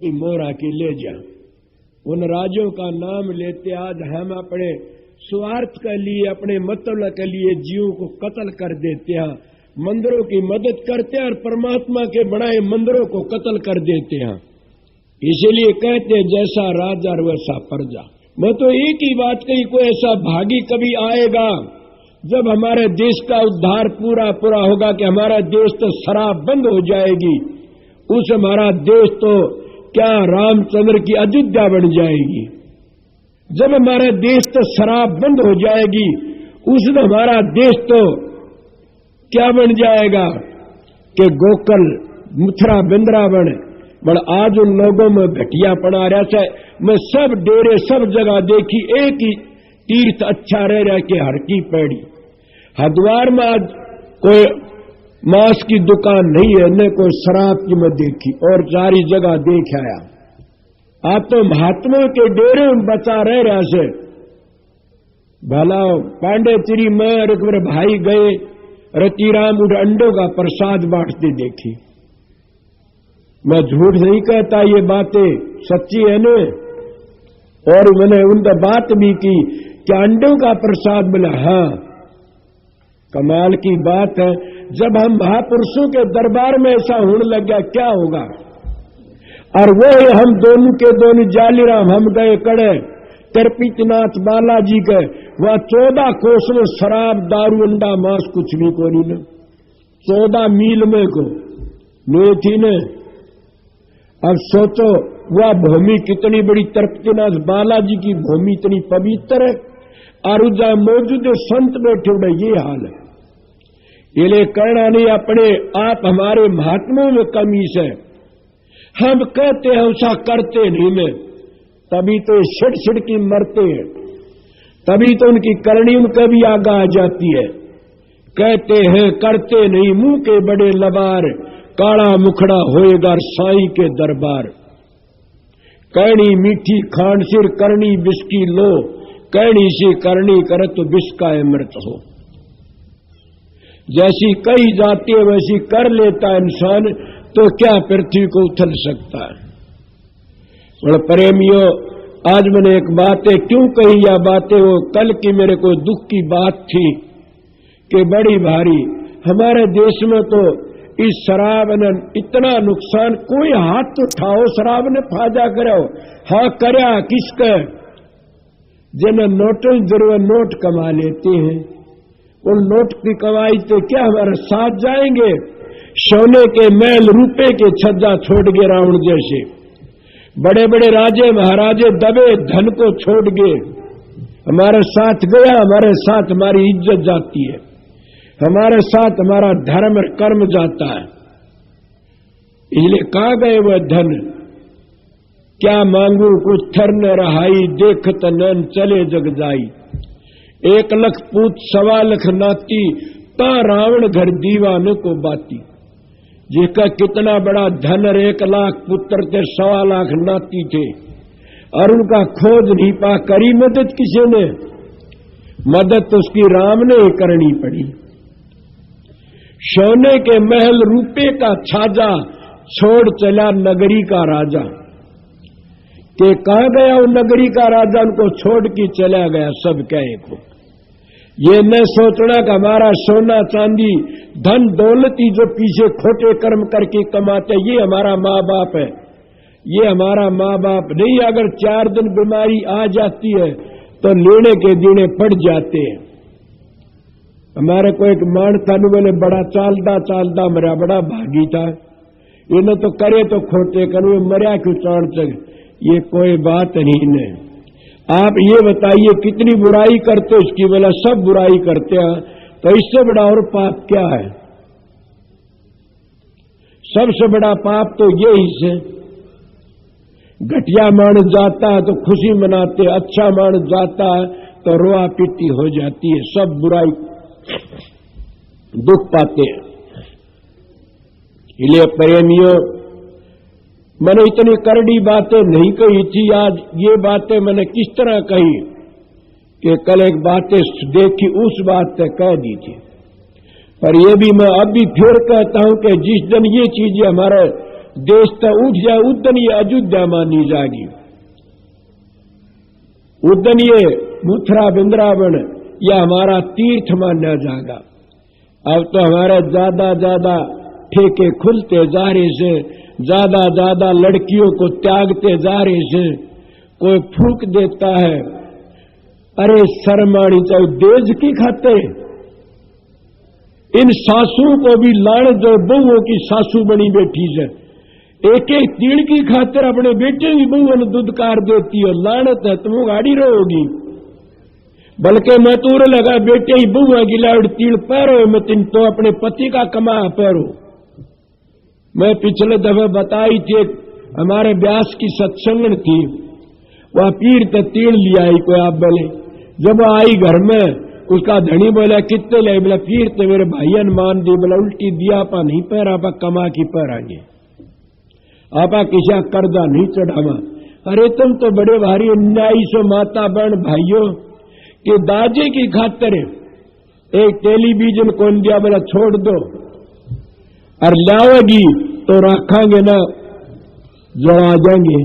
कि मोरा की ले जा। उन राजों का नाम लेते आज हम अपने स्वार्थ के लिए, अपने मतलब के लिए जीवों को कत्ल कर देते हैं, मंदिरों की मदद करते हैं और परमात्मा के बनाए मंदिरों को कत्ल कर देते हैं। इसीलिए कहते हैं जैसा राजा और वैसा प्रजा। मैं तो एक ही बात कही, कोई ऐसा भागी कभी आएगा जब हमारे देश का उद्धार पूरा पूरा होगा कि हमारा देश तो शराब बंद हो जाएगी, उस हमारा देश तो क्या रामचंद्र की अयोध्या बन जाएगी। जब हमारा देश तो शराब बंद हो जाएगी, उस दिन हमारा देश तो क्या बन जाएगा कि गोकुल मथुरा वृंदावन। बड़ा आज उन लोगों में घटिया पड़ा रहा है। मैं सब डेरे सब जगह देखी, एक ही तीर्थ अच्छा रह रहा के हर की पैड़ी। हरिद्वार में आज कोई मांस की दुकान नहीं है, न कोई शराब की मैं देखी, और सारी जगह देख आया। आप तो महात्मा के डेरे बचा रह रहा से भला पांडेचेरी में एक मेरे भाई गए, रतिराम उठ अंडों का प्रसाद बांटते देखी। मैं झूठ नहीं कहता, ये बातें सच्ची है न। और मैंने उनसे बात भी की कि अंडों का प्रसाद मिला। हाँ, कमाल की बात है। जब हम महापुरुषों के दरबार में ऐसा होने लग गया क्या होगा। और वो हम दोनों के दोनों जालीराम हम गए कड़े तिरुपतिनाथ बालाजी के, वहां 14 कोस में शराब दारू अंडा मांस कुछ भी को नहीं, 14 मील में को नहीं थी न। अब सोचो वह भूमि कितनी बड़ी, तिरुपतिनाथ बालाजी की भूमि इतनी पवित्र है, और जहां मौजूद संत बैठे उड़े ये हाल है। ये कहना नहीं अपने आप हमारे महात्माओं में कमी से हम कहते हैं ऐसा करते नहीं में, तभी तो छिड़ की मरते हैं, तभी तो उनकी करनी उनका भी आगा आ जाती है। कहते हैं करते नहीं, मुंह के बड़े लबार, काला मुखड़ा होएगा साईं के दरबार। कहनी मीठी खांड सिर करनी बिस्की लो, कहनी सी करनी करे तो बिस्का अमृत हो। जैसी कही जाती है वैसी कर लेता इंसान, तो क्या पृथ्वी को उथल सकता है। बड़े प्रेमियों, आज मैंने एक बातें क्यों कही, या बातें वो कल की मेरे को दुख की बात थी कि बड़ी भारी हमारे देश में तो इस शराब ने इतना नुकसान, कोई हाथ तो उठाओ शराब ने फायदा करो। हाँ करया किसका, जिन्हें नोटों जरूर नोट कमा लेते हैं, उन नोट की कमाई तो क्या हमारे साथ जाएंगे। सोने के महल रुपए के छज्जा छोड़ गए रावण जैसे, बड़े बड़े राजे महाराजे दबे धन को छोड़ गए, हमारे साथ गया, हमारे साथ हमारी इज्जत जाती है, हमारे साथ हमारा धर्म और कर्म जाता है। इसलिए कहां गए वह धन, क्या मांगू कुछ थर न रहाई, देखत नैन चले जग जाई। 1 लाख पूत 1.25 लाख नाती, ता रावण घर दीवाने को बाती। जिसका कितना बड़ा धन, 1 लाख पुत्र थे, 1.25 लाख नाती थे, और उनका खोज नहीं पा, करी मदद किसी ने, मदद तो उसकी राम ने ही करनी पड़ी। सोने के महल रुपए का छाजा, छोड़ चला नगरी का राजा। कि कहां गया वो नगरी का राजा, उनको छोड़ के चला गया सब कहे को। ये न सोचना कि हमारा सोना चांदी धन दौलती जो पीछे खोटे कर्म करके कमाते, ये हमारा माँ बाप है, ये हमारा माँ बाप नहीं। अगर 4 दिन बीमारी आ जाती है तो लेने के दीने पड़ जाते हैं। हमारे को एक मान था, मैंने बड़ा चालदा मरा, बड़ा भागी था, इन्हें तो करे तो खोटे करूं, मरिया क्यों चाण चल। ये कोई बात नहीं है। आप ये बताइए कितनी बुराई करते, उसकी वजह सब बुराई करते हैं, तो इससे बड़ा और पाप क्या है। सबसे बड़ा पाप तो यही से, घटिया मानस जाता है तो खुशी मनाते, अच्छा मानस जाता है तो रोआ पीटी हो जाती है, सब बुराई दुख पाते हैं। इसलिए प्रेमियों, मैंने इतनी करड़ी बातें नहीं कही थी, आज ये बातें मैंने किस तरह कही कि कल एक बातें देखी उस बात पे कह दी थी। पर ये भी मैं अब भी फिर कहता हूं कि जिस दिन ये चीजें हमारे देश तो उठ जाए उदन ये अयोध्या मानी जाएगी, उदन ये मथुरा वृंदावन या हमारा तीर्थ माना जाएगा। अब तो हमारे ज्यादा ठेके खुलते जा रहे से, ज्यादा लड़कियों को त्यागते जा रहे से। कोई फूक देता है, अरे शर्म आनी चाहिए देश की खाते। इन सासुओं को भी लाड़ जो बहुओं की सासू बनी बैठी है, एक एक तीड़ की खातिर अपने बेटे की बहुओं ने दुदकार देती है। लानत है, तुम गाड़ी रहोगी। बल्कि मैं तूर लगा बेटे ही बहुआ गिलाड़ तीड़ पैरो मैं तीन तो अपने पति का कमा पैरो। मैं पिछले दफे बताई थी, हमारे व्यास की सत्संगन थी, वह पीर तो तीड़ लिया ही कोई आप बोले। जब वो आई घर में, उसका धनी बोला कितने ले, बोला पीर तो मेरे भाइयन मान दी, बोला उल्टी दिया आपा नहीं पैर, आपा कमा की पैरांगे, आपा किसा कर्जा नहीं चढ़ावा। अरे तुम तो बड़े भारी अन्यायी सो माता बहन भाइयों के दाजे की खातिर एक टेलीविजन कौन दिया, बोला छोड़ दो और लाओगी तो रखेंगे ना जड़ा जाएंगे।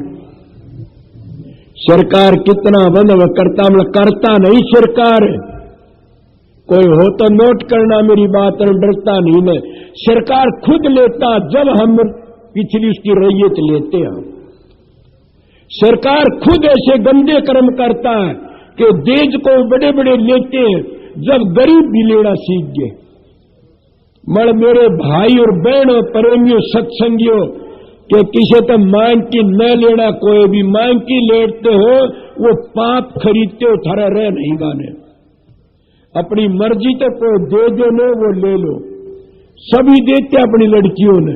सरकार कितना बंद करता, मतलब करता नहीं सरकार। कोई हो तो नोट करना मेरी बात, और डरता नहीं मैं। सरकार खुद लेता जब हम पिछली उसकी रैयत लेते हैं। सरकार खुद ऐसे गंदे कर्म करता है कि देश को बड़े बड़े लेते हैं, जब गरीब भी लेना सीख गए। मर मेरे भाई और बहनों प्रेमियों सत्संगियों कि किसी तो मांग की न लेना, कोई भी मांग की लेते हो वो पाप खरीदते हो, थारा रह नहीं गाने। अपनी मर्जी तो कोई दे दो न वो ले लो, सभी देते अपनी लड़कियों ने,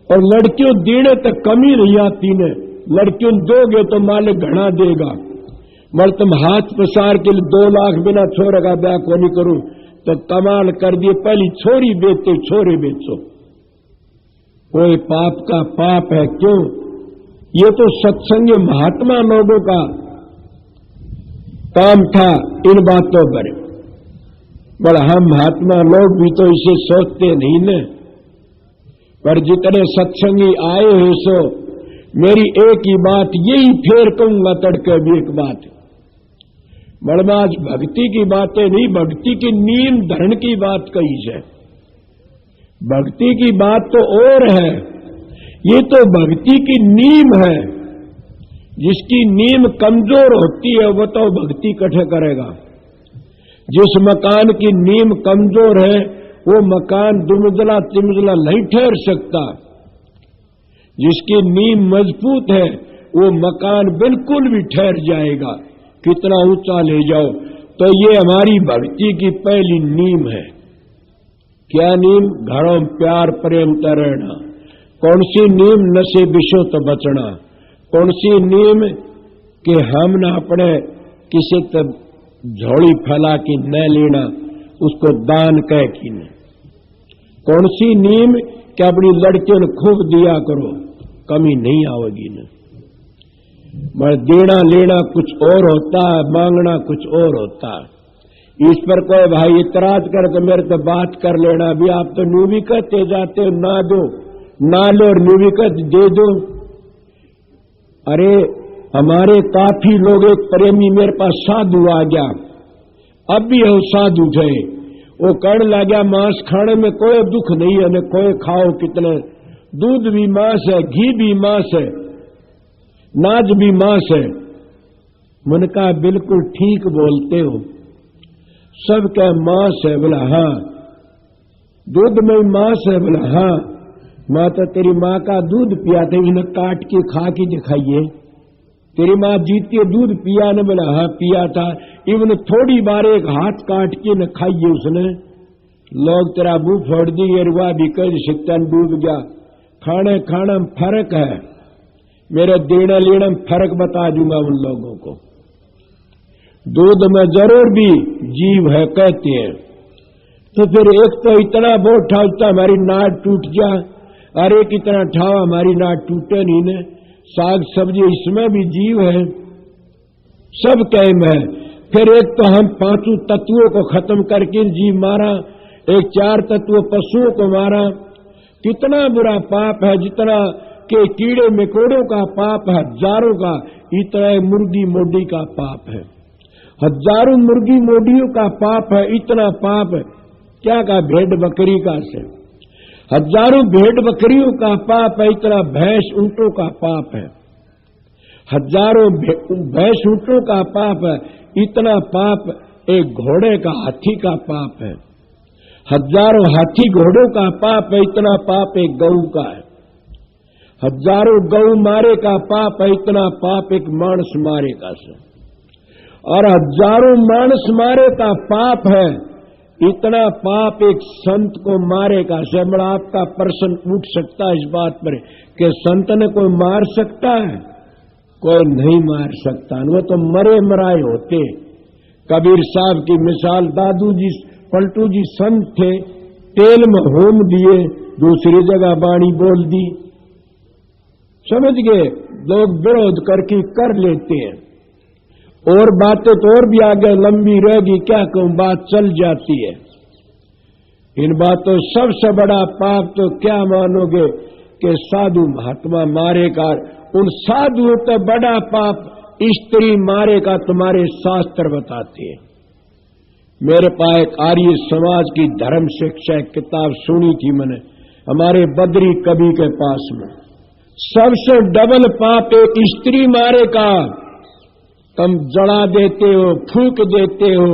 और लड़कियों देने तक कमी नहीं आती ने। लड़कियों दोगे तो मालिक घना देगा। मगर तुम हाथ पसार के लिए 2 लाख बिना छोरे का ब्याह को नहीं करूं तो कमाल कर दिए, पहली छोरी बेचते छोरे बेचो। कोई पाप का पाप है क्यों? ये तो सत्संग महात्मा लोगों का काम था इन बातों पर, पर हम महात्मा लोग भी तो इसे सोचते नहीं न। पर जितने सत्संगी आए हैं सो मेरी एक ही बात यही फेर कहूंगा, तड़के भी एक बात। बड़माज भक्ति की बातें नहीं, भक्ति की नीम धरण की बात कही है। भक्ति की बात तो और है, ये तो भक्ति की नीम है। जिसकी नीम कमजोर होती है वो तो भक्ति कठे करेगा। जिस मकान की नीम कमजोर है वो मकान दुमजला तिमजला नहीं ठहर सकता। जिसकी नीम मजबूत है वो मकान बिल्कुल भी ठहर जाएगा, कितना ऊंचा ले जाओ। तो ये हमारी भक्ति की पहली नीम है। क्या नीम? घरों प्यार प्रेम तैरना। कौन सी नीम? नशे विषयों तो बचना। कौन सी नीम? कि हम न अपने किसी तब झोली फैला की न लेना, उसको दान कह की न। कौन सी नीम? कि अपनी लड़कियों ने खूब दिया करो, कमी नहीं आवेगी न। मगर देना लेना कुछ और होता है, मांगना कुछ और होता है। इस पर कोई भाई इतराज कर तो मेरे तो बात कर लेना, अभी आप तो न्यू भी कहते जाते हो ना दो ना लो और न्यू भी कहते दे दो। अरे हमारे काफी लोग, एक प्रेमी मेरे पास साधु आ गया, अब भी है साधु थे, वो कहने लगा मांस खाने में कोई दुख नहीं है, न कोई खाओ कितने, दूध भी मांस है, घी भी मांस है, नाज भी मांस है। मन का बिल्कुल ठीक बोलते हो, सब क्या मांस है? बोला हाँ। दूध में मांस है? बोला हाँ। मैं तो तेरी माँ का दूध पिया था, इन्हें काट के खा के दिखाइए। तेरी माँ जीती है दूध पिया ने? बोला हाँ पिया था। इवन थोड़ी बार एक हाथ काट के न खाइए उसने। लोग तेरा मुंह फोड़ दी, रुआ भी कर शिकन डूब गया। खाने खाने में फर्क है, मेरे देने लेने में फर्क बता दूंगा उन लोगों को। दूध में जरूर भी जीव है कहते हैं, तो फिर एक तो इतना बोझ ठालता हमारी नाड़ टूट जा, और एक इतना ठावा हमारी नाड़ टूटे नहीं ने। साग सब्जी इसमें भी जीव है, सब कैम है। फिर एक तो हम 5 तत्वों को खत्म करके जीव मारा, एक 4 तत्व पशुओं को मारा। कितना बुरा पाप है, जितना के कीड़े मकोड़ों का पाप है हजारों का, इतना मुर्गी मोडी का पाप है। हजारों मुर्गी मोडियों का पाप है, इतना पाप क्या का भेड़ बकरी का से। हजारों भेड़ बकरियों का पाप है, इतना भैंस ऊंटों का पाप है। हजारों भैंस ऊंटों का पाप है, इतना पाप एक घोड़े का हाथी का पाप है। हजारों हाथी घोड़ों का पाप है, इतना पाप एक गऊ का है। हजारों गऊ मारे का पाप है, इतना पाप एक मानस मारे का से। और हजारों मानस मारे का पाप है, इतना पाप एक संत को मारे का से। बड़ा आपका प्रश्न उठ सकता है इस बात पर कि संत ने कोई मार सकता है? कोई नहीं मार सकता, वो तो मरे मराए होते। कबीर साहब की मिसाल, दादू जी पलटू जी संत थे, तेल में होम दिए, दूसरी जगह बाणी बोल दी, समझ गए। लोग विरोध करके कर लेते हैं, और बातें तो और भी आगे लंबी रहेगी, क्या कहूं, बात चल जाती है। इन बातों सबसे बड़ा पाप तो क्या मानोगे कि साधु महात्मा मारेगा। उन साधुओं का बड़ा पाप स्त्री मारेगा, तुम्हारे शास्त्र बताते हैं। मेरे पास एक आर्य समाज की धर्म शिक्षा किताब सुनी थी मैंने, हमारे बद्री कवि के पास में। सबसे डबल पाप एक स्त्री मारेगा। तुम जला देते हो, फूंक देते हो।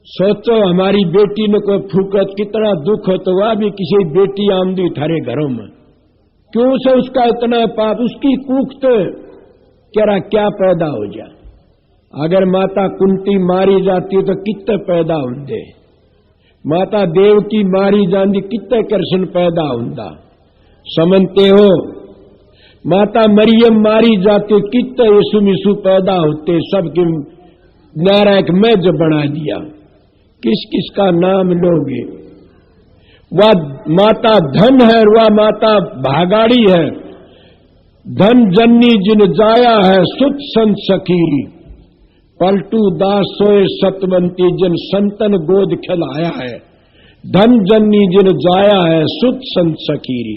सोचो हमारी बेटी ने कोई फूकत, कितना दुख हो, तो वह भी किसी बेटी आमदी थारे घरों में, क्यों से उसका इतना पाप? उसकी कूख तो क्या पैदा हो जाए। अगर माता कुंती मारी जाती तो कितने पैदा होंगे, माता देवकी मारी जाती कितने कृष्ण पैदा होंदा, समझते हो। माता मरियम मारी जाती कितने यीशु मिसु पैदा होते, सबके नारायक में जो बना दिया। किस किस का नाम लोगे? वह माता धन है, वह माता भागाड़ी है। धन जन्नी जिन जाया है, सुत संत सखीरी। पलटू दास सोए सतवंती, जिन संतन गोद खिलाया है। धन जन्नी जिन जाया है, सुत संत सखीरी।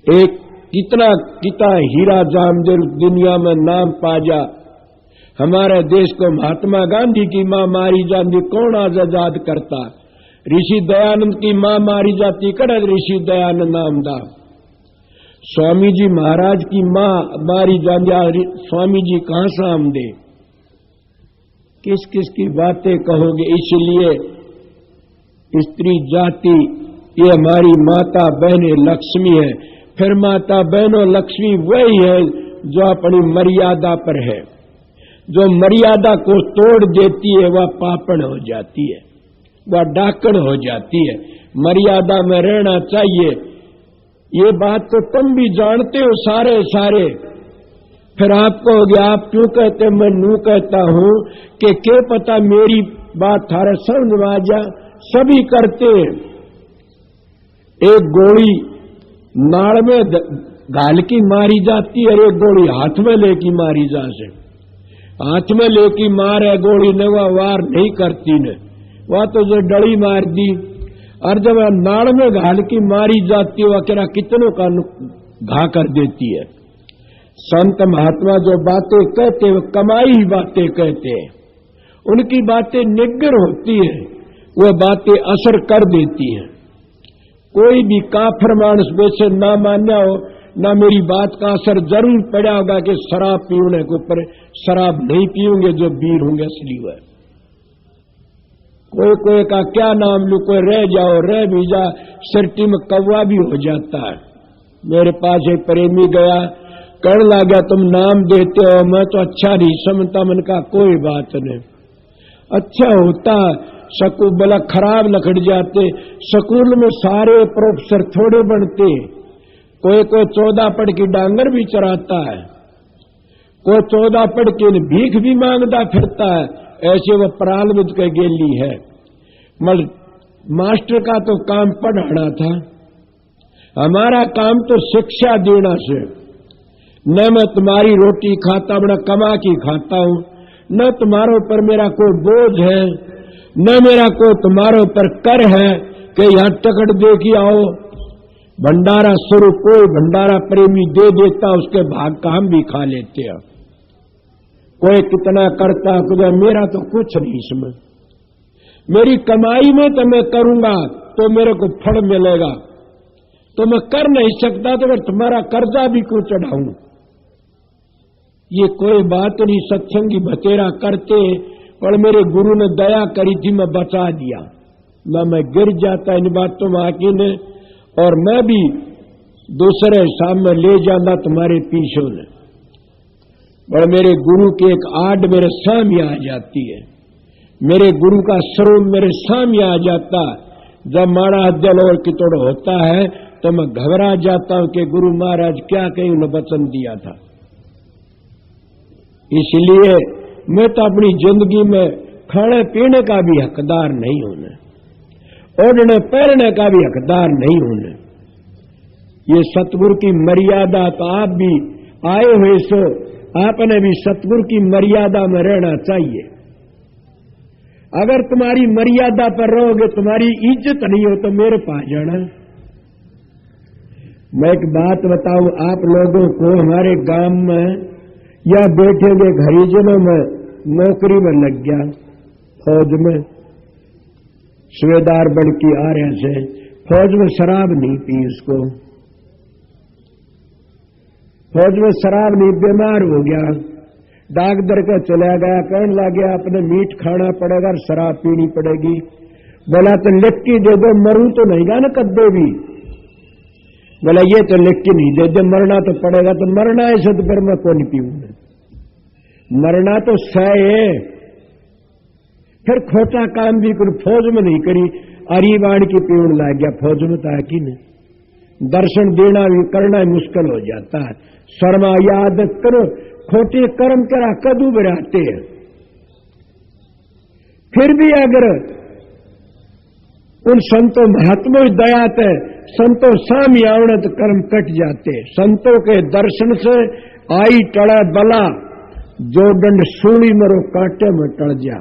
एक कितना हीरा जामदिल दुनिया में नाम पाजा। हमारे देश को महात्मा गांधी की मां मारी जाती, कौन आजाद करता? ऋषि दयानंद की मां मारी जाती, कड़े ऋषि दयानंद नामदा। स्वामी जी महाराज की मां मारी जाती, स्वामी जी कहां से आमदे? किस किस की बातें कहोगे? इसलिए स्त्री जाति ये हमारी माता बहनें लक्ष्मी है। फिर माता बहनों लक्ष्मी वही है जो अपनी मर्यादा पर है। जो मर्यादा को तोड़ देती है वह पापण हो जाती है, वह डाकण हो जाती है। मर्यादा में रहना चाहिए, ये बात तो तुम भी जानते हो सारे। फिर आप कहोगे आप क्यों कहते, मैं नू कहता हूं कि क्या पता मेरी बात थारे समझ में आ जा। सभी करते हैं। एक गोली नाड़ में घाल की मारी जाती है, एक गोली हाथ में लेकी मारी जा से। हाथ में लेकी मार है गोली ने, वह वार नहीं करती ने, वह तो जो डड़ी मार दी। और जब नाड़ में घाल की मारी जाती है, वह क्या कितनों का घा कर देती है। संत महात्मा जो बातें कहते वो कमाई ही बातें कहते हैं, उनकी बातें निग्गर होती है, वह बातें असर कर देती हैं। कोई भी काफिर मानस वैसे ना मान्या हो ना, मेरी बात का असर जरूर पड़ा होगा कि शराब पीने के ऊपर। शराब नहीं पियोगे जो वीर होंगे असली वह। कोई का क्या नाम लू, कोई रह जाओ, रह भी जा, सिरटी में कौवा भी हो जाता है। मेरे पास एक प्रेमी गया, कहने लगा तुम नाम देते हो, मैं तो अच्छा नहीं समझता। मन का कोई बात नहीं, अच्छा होता। स्कूल बला खराब लखड़ जाते। स्कूल में सारे प्रोफेसर थोड़े बनते, कोई 14 पढ़ की डांगर भी चराता है, कोई 14 पढ़ के भीख भी मांगता फिरता है। ऐसे वो प्रालविद के गेली है। मास्टर का तो काम पढ़ाना था, हमारा काम तो शिक्षा देना से। न मैं तुम्हारी रोटी खाता, बड़ा कमा की खाता हूं, न तुम्हारे ऊपर मेरा कोई बोझ है, न मेरा कोई तुम्हारे ऊपर कर है कि यहां टकट दे के आओ। भंडारा स्वरूप कोई भंडारा प्रेमी दे देता, उसके भाग का हम भी खा लेते हैं। कोई कितना करता, खुदा मेरा तो कुछ नहीं इसमें, मेरी कमाई में तो मैं करूंगा तो मेरे को फल मिलेगा, तो मैं कर नहीं सकता तो फिर तुम्हारा कर्जा भी क्यों चढ़ाऊं। ये कोई बात नहीं, सत्संगी बतेरा करते, पर मेरे गुरु ने दया करी थी, मैं बचा दिया, मैं गिर जाता इन बातों में आके ने, और मैं भी दूसरे सामने ले जाना तुम्हारे पीछे ने। पर मेरे गुरु की एक आड़ मेरे सामने आ जाती है, मेरे गुरु का स्वरूप मेरे सामने आ जाता। जब माड़ा जल और कितोड़ होता है तो मैं घबरा जाता हूं कि गुरु महाराज क्या कहीं उन्हें वचन दिया था। इसलिए मैं तो अपनी जिंदगी में खाने पीने का भी हकदार नहीं होने, ओढ़ने पहनने का भी हकदार नहीं होने। ये सतगुरु की मर्यादा, तो आप भी आए हुए सो आपने भी सतगुरु की मर्यादा में रहना चाहिए। अगर तुम्हारी मर्यादा पर रहोगे, तुम्हारी इज्जत नहीं हो तो मेरे पास जाना। मैं एक बात बताऊं आप लोगों को, हमारे गांव में या बैठे हुए हरिजनों में नौकरी में लग गया, फौज में सूबेदार बन के आ रहे से, फौज में शराब नहीं पी उसको, फौज में शराब नहीं, बीमार हो गया, डॉक्टर का चला गया, कहने लग गया अपने मीट खाना पड़ेगा और शराब पीनी पड़ेगी। बोला तो लिख के दे दो, मरूं तो नहीं गा ना कद्दे भी। बोला ये तो लिख के नहीं दे दे, मरना तो पड़ेगा, तो मरना ऐसे तो फिर मैं कौन पीऊंगा, मरना तो सह है। फिर खोटा काम भी कर फौज में नहीं करी, अरीवाण की पीण लग गया फौज में, ताकि न दर्शन देना भी करना मुश्किल हो जाता है। शर्मा याद करो, खोटे कर्म करा कदू बराते हैं। फिर भी अगर उन संतों महात्मा दया थे, संतों सामी आवण तो कर्म कट जाते। संतों के दर्शन से आई टड़ा बला, जो दंड सूली मरो कांटे में टल जा।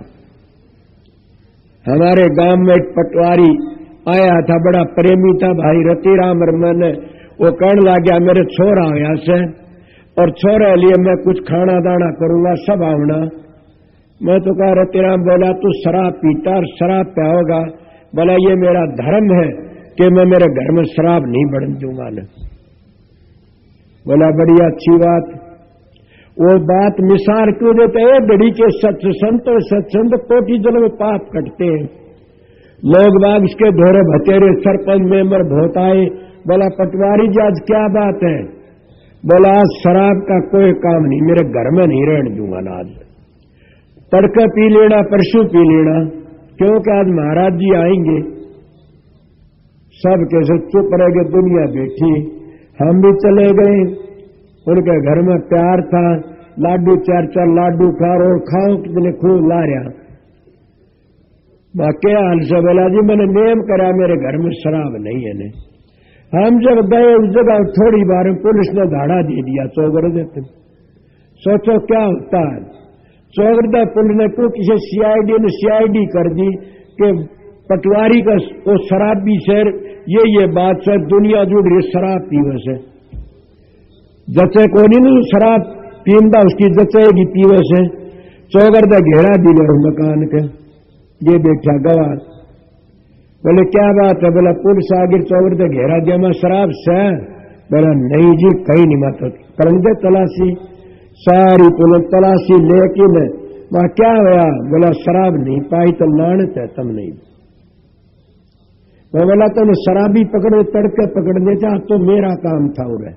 हमारे गांव में एक पटवारी आया था, बड़ा प्रेमी था भाई रतिराम, मैंने वो कहने लग गया मेरे छोरा आया से, और छोरे लिए मैं कुछ खाना दाना करूंगा, सब आवना। मैं तो कहा रतिराम, बोला तू शराब पीता और शराब पियाओगा? बोला ये मेरा धर्म है कि मैं मेरे घर में शराब नहीं बढ़ने दूंगा न। बोला बड़ी अच्छी बात। वो बात मिसाल क्यों देते हैं? घड़ी के सत्संग सत्संग कोटि जन्म में पाप कटते हैं। लोग बाग इसके धोरे भतेरे सरपंच मेंबर बहुत आए। बोला पटवारी जी आज क्या बात है? बोला आज शराब का कोई काम नहीं, मेरे घर में नहीं रहने दूंगा ना। आज तड़के पी लेना, परसों पी लेना, क्योंकि आज महाराज जी आएंगे। सब कैसे चुप रह गए, दुनिया बैठी। हम भी चले गए, उनके घर में प्यार था, लाडू चार चार लाडू खा और खाओ कितने खूब ला रहा। क्या हाल से? बोला जी मैंने नियम करा, मेरे घर में शराब नहीं है ने। हम जब गए उस जगह थोड़ी बार पुलिस ने धाड़ा दे दिया, चौगड़ देते। सोचो क्या होता है। चौगड़दा पुलिस ने क्यों किसी सीआईडी ने सीआईडी कर दी कि पटवारी का वो शराबी शहर ये बात से दुनिया जुड़ रही शराब पीवे से। जचे को नहीं शराब पींदा उसकी जचेगी पीवे से। चौगड़दा घेरा दिले मकान के, ये देखा गवाह। बोले क्या बात है? बोला पुलिस आगे चौगड़दा घेरा दिया, मैं शराब से। बोला नहीं जी कहीं नहीं, मत करेंगे तलाशी। सारी पुलिस तलाशी लेकिन वहां क्या हुआ? बोला शराब नहीं पाई तो लानत है तुम नहीं। मैं बोला तुम शराबी पकड़े तड़के पकड़ने चाह तो मेरा काम था। उन्हें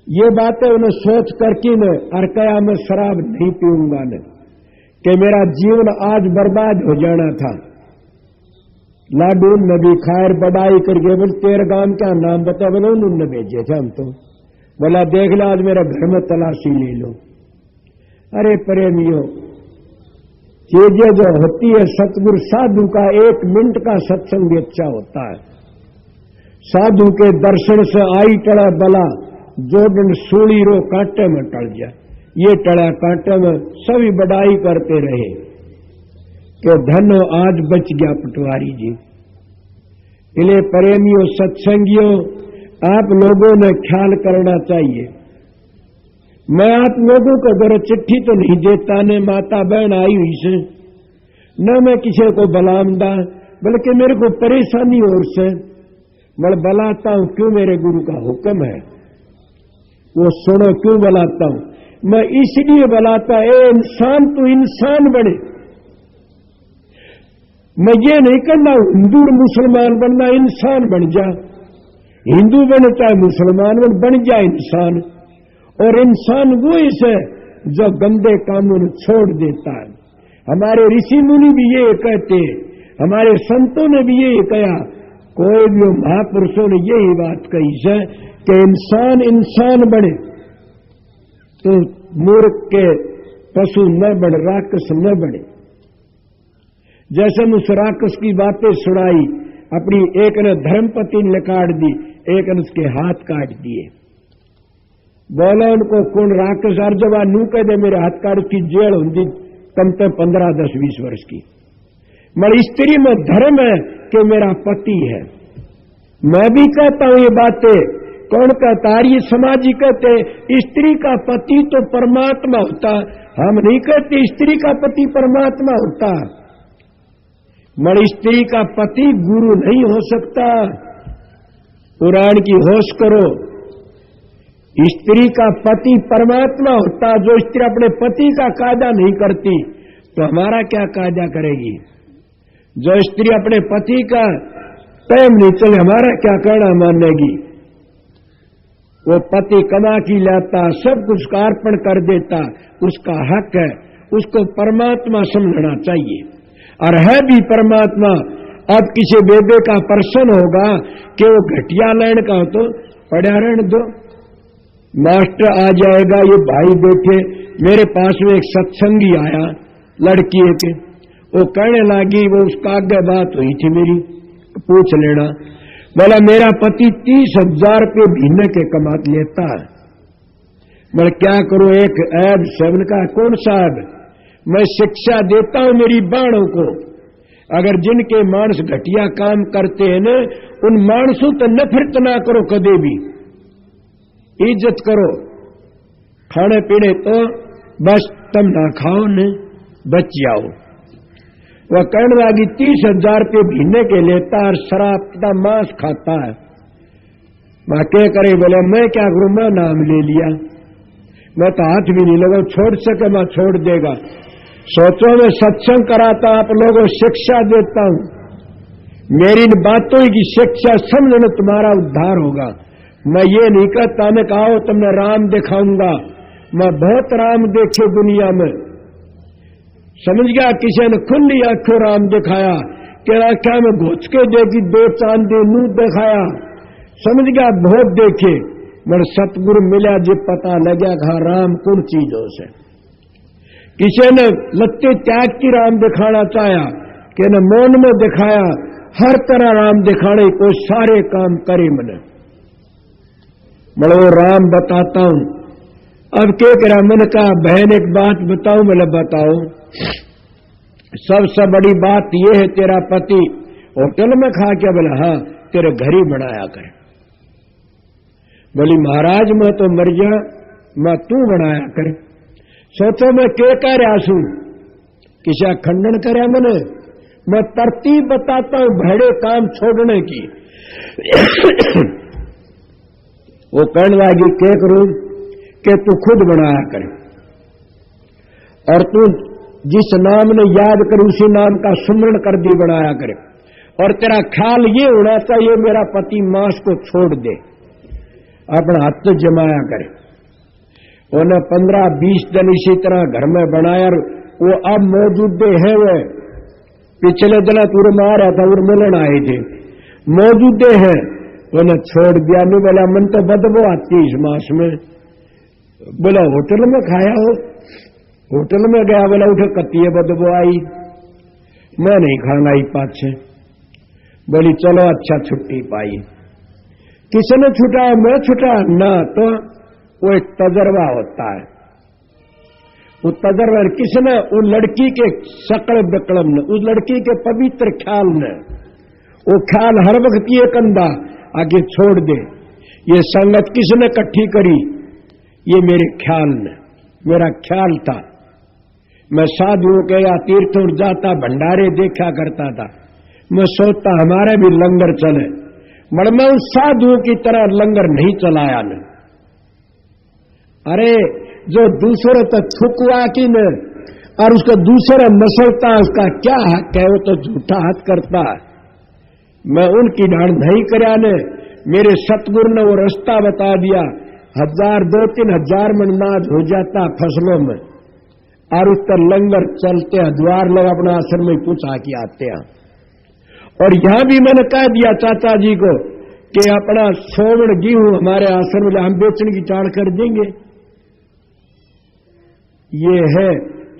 ये बातें उन्हें सोच करके न अरकया में शराब नहीं पीऊंगा न, कि मेरा जीवन आज बर्बाद हो जाना था। लाडू ने भी खैर बड़ाई करके बोले तेरे गांव का नाम बता। बोले उन्होंने भेजे थे हम तो। बोला देख लो आज मेरे घर में तलाशी ले लो। अरे प्रेमियों, चीजें जो होती है सतगुरु साधु का 1 मिनट का सत्संग भी अच्छा होता है। साधु के दर्शन से आई टड़ा बला, जोड़न सूली रो कांटे में टल जाए। ये टड़ा कांटे में सभी बड़ाई करते रहे कि धनो आज बच गया पटवारी जी। इसलिए प्रेमियों, सत्संगियों, आप लोगों ने ख्याल करना चाहिए। मैं आप लोगों को घर चिट्ठी तो नहीं देता, न माता बहन आई हुई से, न मैं किसी को बलामदा, बल्कि मेरे को परेशानी और से मैं बलाता हूं। क्यों? मेरे गुरु का हुक्म है, वो सुनो। क्यों बलाता हूं? मैं इसलिए बलाता, ए इंसान तू इंसान बने। मैं ये नहीं कहना हिंदू मुसलमान बनना, इंसान बन जा। हिंदू बने चाहे मुसलमान बन जाए इंसान। और इंसान वो है जो गंदे कामों छोड़ देता है। हमारे ऋषि मुनि भी ये कहते, हमारे संतों ने भी ये कहा, कोई भी महापुरुषों ने यही बात कही है कि इंसान इंसान बने तो मूर्ख के पशु न बने, राक्षस न बने। जैसे उस राक्षस की बातें सुनाई, अपनी एक ने धर्मपति ने काट दी, एक ने उसके हाथ काट दिए। बोला उनको कौन राक्षस अर्जवा नू कह दे मेरे हाथ काट, की जेल होती कम से 15, 10, 20 वर्ष की। मगर स्त्री में धर्म है कि मेरा पति है। मैं भी कहता हूं ये बातें, कौन कहता? ये समाजी कहते स्त्री का पति तो परमात्मा होता। हम नहीं कहते स्त्री का पति परमात्मा होता। मगर स्त्री का पति गुरु नहीं हो सकता। पुराण की होश करो, स्त्री का पति परमात्मा होता। जो स्त्री अपने पति का कायदा नहीं करती तो हमारा क्या कायदा करेगी? जो स्त्री अपने पति का टाइम नहीं चले, हमारा क्या कहना मानेगी? वो पति कमा की लाता, सब कुछ का अर्पण कर देता, उसका हक है, उसको परमात्मा समझना चाहिए। और है भी परमात्मा। अब किसी बेबे का प्रश्न होगा कि वो घटिया लाइन का हो तो पढ़ा रहने दो, मास्टर आ जाएगा। ये भाई बैठे मेरे पास में, एक सत्संगी आया लड़की के, वो कहने लगी, वो उसका आगे बात हुई थी मेरी, पूछ लेना। बोला मेरा पति 30,000 रुपये महीने के कमा लेता है। मैं क्या करूं? एक ऐब सेवन का कौन साहब? मैं शिक्षा देता हूं मेरी बाणों को। अगर जिनके मानस घटिया काम करते हैं न, उन मानसों तो नफरत ना करो, कदे भी इज्जत करो। खाने पीने तो बस तुम ना खाओ न, बच जाओ। वह कहने लगी 30,000 रुपये महीने के लेता और शराब का मांस खाता है। मैं क्या करे? बोले मैं क्या करूं, मैं नाम ले लिया, मैं तो हाथ भी नहीं लगा, छोड़ सके मैं छोड़ देगा। सोचो मैं सत्संग कराता, आप लोगों को शिक्षा देता हूं। मेरी इन बातों की शिक्षा समझना, तुम्हारा उद्धार होगा। मैं ये नहीं कहता मैं कहा तुमने राम दिखाऊंगा, मैं बहुत राम देखे दुनिया में। समझ गया? किसी ने खुली आंखों राम दिखाया, क्या क्या में घोच के देखी, 2 चांदी नू दिखाया। समझ गया? बहुत देखे, मगर सतगुरु मिला जो पता लगा कहा राम कौन चीजों से। किसी ने लत्ते त्याग की राम दिखाना चाहा, कि न मौन में दिखाया, हर तरह राम दिखाने को सारे काम करे मैंने। वो राम बताता हूं। अब क्या करा? मैंने कहा बहन एक बात बताऊं? बोले बताओ। सबसे बड़ी बात यह है तेरा पति होटल में खा क्या? बोला हाँ, तेरे घर ही बनाया करे। बोली महाराज मैं तो मर गया, मैं तू बनाया करे। सोचो मैं क्या कह रहा हूं? किसी खंडन करे मैंने? मैं तरतीब बताता हूं भड़े काम छोड़ने की। वो कहने लगी क्या करूं? कि तू खुद बनाया करे, और तू जिस नाम ने याद कर उसी नाम का सुमरण कर दी बनाया करे। और तेरा ख्याल ये होना चाहिए मेरा पति मांस को छोड़ दे, अपना हाथ जमाया करे। उन्हें 15-20 दिन इसी तरह घर में बनाया। वो अब मौजूद है, वो पिछले दिन तुर मारा था, वो मिलन आए थे, मौजूद है। उन्हें छोड़ दिया। नहीं बोला मन तो बदबू आती इस मांस में। बोला होटल में खाया हो? होटल में गया, बोला उठे कत्ती बदबू आई, मैं नहीं खाना ही पाछे। बोली चलो अच्छा छुट्टी पाई। किसने छुटा? मैं छुटा ना, तो वो एक तजर्बा होता है। वो तजर्बा किसने? उस लड़की के सकल बिकड़म ने, उस लड़की के पवित्र ख्याल ने, वो ख्याल हर वक्त ये कंधा आगे छोड़ दे। ये संगत किसने इकट्ठी करी? ये मेरे ख्याल ने, मेरा ख्याल था। मैं साधुओं के या तीर्थों जाता, भंडारे देखा करता था। मैं सोचता हमारे भी लंगर चले, मगर मैं उस साधुओं की तरह लंगर नहीं चलाया न। अरे जो दूसरे तो थुकवा की न और उसका दूसरा मसलता, उसका क्या हक है? वो तो झूठा हक करता है। मैं उनकी डांड नहीं करया ने। मेरे सतगुरु ने वो रास्ता बता दिया। 1000 2-3 हजार मन नाज हो जाता फसलों में, और उस पर लंगर चलते हैं। द्वार लोग अपना आश्रम में पूछा कि आते हैं। और यहां भी मैंने कह दिया चाचा जी को कि अपना 100 मण गेहूं हमारे आश्रम में हम बेचने की चाड़ कर देंगे। ये है,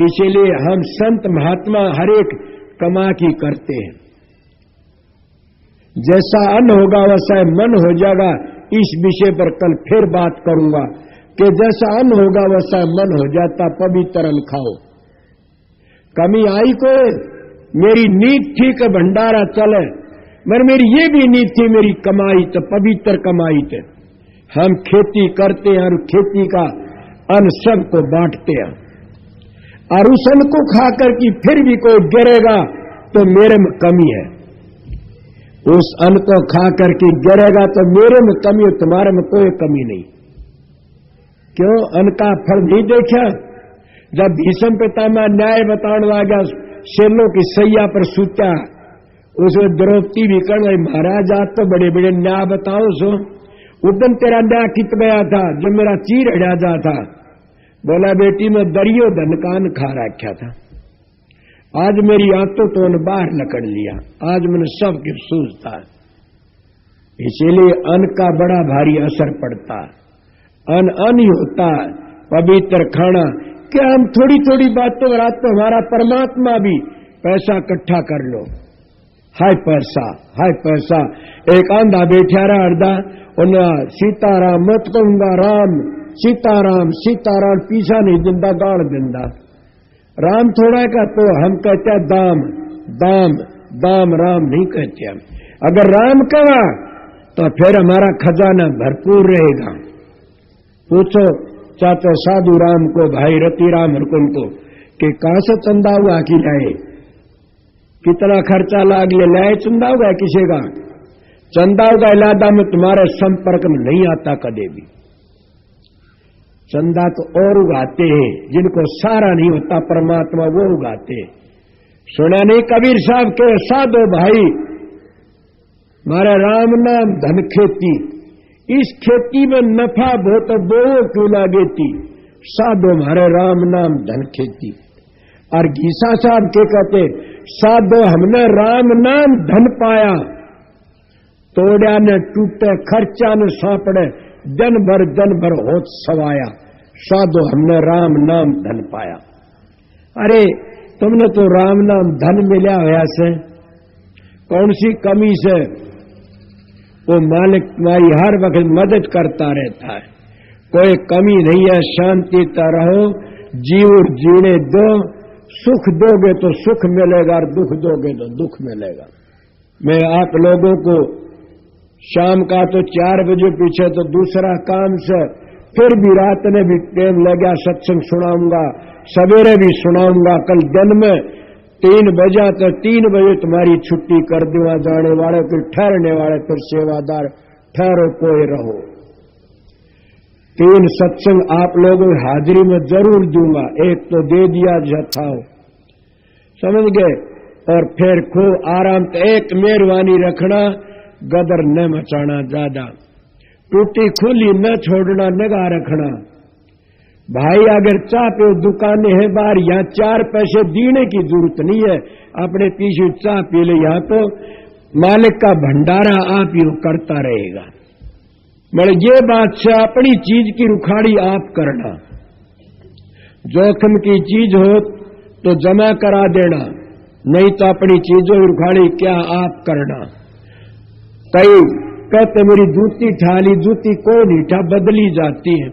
इसीलिए हम संत महात्मा हर एक कमा की करते हैं। जैसा अन्न होगा वैसा मन हो जाएगा। इस विषय पर कल फिर बात करूंगा कि जैसा अन्न होगा वैसा मन हो जाता। पवित्र अन्न खाओ। कमी आई को मेरी नीत थी कि भंडारा चले, मगर मेरी ये भी नीत थी मेरी कमाई तो पवित्र कमाई थे। हम खेती करते हैं और खेती का अन्न सबको बांटते हैं, और उस अन्न को खाकर की फिर भी कोई गिरेगा तो मेरे में कमी है। उस अन्न को खाकर के गिरेगा तो मेरे में कमी है, तुम्हारे में कोई कमी नहीं। क्यों? अन्न का फल नहीं देखा? जब भीष्म पितामह न्याय बताने लगा, शेलों की सैया पर सूता, उसमें द्रौपदी भी कर गई, महाराज आज तो बड़े बड़े न्याय बताओ सो। उदन तेरा न्याय कित गया था जब मेरा चीर हड़ा जा था। बोला बेटी मैं दरियो धनकान खा रखा था, आज मेरी आंतों तो बाहर लकड़ लिया, आज मैंने सब कुछ सूझता है। इसीलिए अन्न का बड़ा भारी असर पड़ता है। अन्न ही होता है पवित्र खाना। क्या हम थोड़ी थोड़ी बातों रात तो हमारा परमात्मा भी पैसा इकट्ठा कर लो। हाय पैसा, हाय पैसा। एक आंधा बैठा रहा अर्धा, उन्हें सीताराम मत कहूंगा, राम सीताराम सीताराम, पीछा नहीं दिंदा, गाड़ दिंदा। राम थोड़ा का तो हम कहते हैं दाम दाम दाम, राम नहीं कहते हम। अगर राम कहा तो फिर हमारा खजाना भरपूर रहेगा। पूछो चाचा साधु राम को, भाई रतिराम हरकुन को कि कहां से चंदा हुआ कि लाए, कितना खर्चा लाग ले लाए, चंदा हुआ किसी का? चंदा का इलादा में तुम्हारे संपर्क में नहीं आता कदे भी। चंदा तो और उगाते हैं जिनको सारा नहीं होता परमात्मा, वो उगाते हैं। सुना नहीं कबीर साहब के साधो भाई, मारा राम नाम धन खेती, इस खेती में नफा बहुत बो क्यों लागेती, साधो हमारे राम नाम धन खेती। और गीसा साहब के कहते, साधो हमने राम नाम धन पाया, तोड़ा न टूटे खर्चा न सापड़े, दिन भर होत सवाया, साधो हमने राम नाम धन पाया। अरे तुमने तो राम नाम धन मिला हुआ से, कौन सी कमी से? वो मालिक तुम्हारी हर वक्त मदद करता रहता है, कोई कमी नहीं है। शांति रहो, जीव जीने दो, सुख दोगे तो सुख मिलेगा और दुख दोगे तो दुख मिलेगा। मैं आप लोगों को शाम का तो 4 बजे पीछे तो दूसरा काम से, फिर भी रात में भी टाइम लगा सत्संग सुनाऊंगा, सवेरे भी सुनाऊंगा। कल दिन में 3 बजा तो 3 बजे तुम्हारी छुट्टी कर दूंगा। जाने वाले फिर ठहरने वाले फिर सेवादार, ठहरो कोई रहो। 3 सत्संग आप लोगों की हाजिरी में जरूर दूंगा, एक तो दे दिया जथाओ, समझ गए। और फिर खूब आराम, एक मेहरबानी रखना, गदर न मचाना ज्यादा, टूटी खुली न छोड़ना, निगाह रखना। भाई अगर चाह पे दुकानें हैं बाहर, यहाँ 4 पैसे देने की जरूरत नहीं है, अपने पीछे चाह पी ले। यहाँ तो मालिक का भंडारा आप ही करता रहेगा। मगर ये बात से अपनी चीज की रुखाड़ी आप करना, जोखिम की चीज हो तो जमा करा देना, नहीं तो अपनी चीजों की रुखाड़ी क्या आप करना। कई कहते मेरी जूती ठाली, जूती कोई नहीं ठा, बदली जाती है।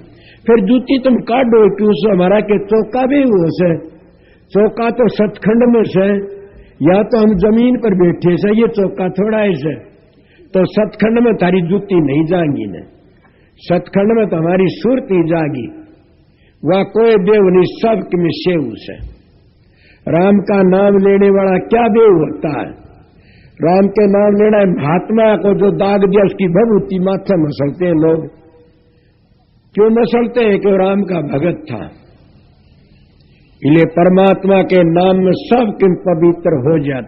फिर जूती तुम काटो क्यों से? हमारा के चौका भी वो से, चौका तो सचखंड में से, या तो हम जमीन पर बैठे से ये चौका थोड़ा ऐसे, तो सतखंड में तारी जूती नहीं जाएंगी न, सतखंड में तो हमारी सुरती जागी। वह कोई देव नहीं, सब में सेव से। राम का नाम लेने वाला क्या देव होता है? राम के नाम लेना है, महात्मा को जो दाग दिया उसकी भभूति माथे मसलते हैं लोग। क्यों मसलते हैं? कि राम का भगत था। इसलिए परमात्मा के नाम में सब किम पवित्र हो जाता।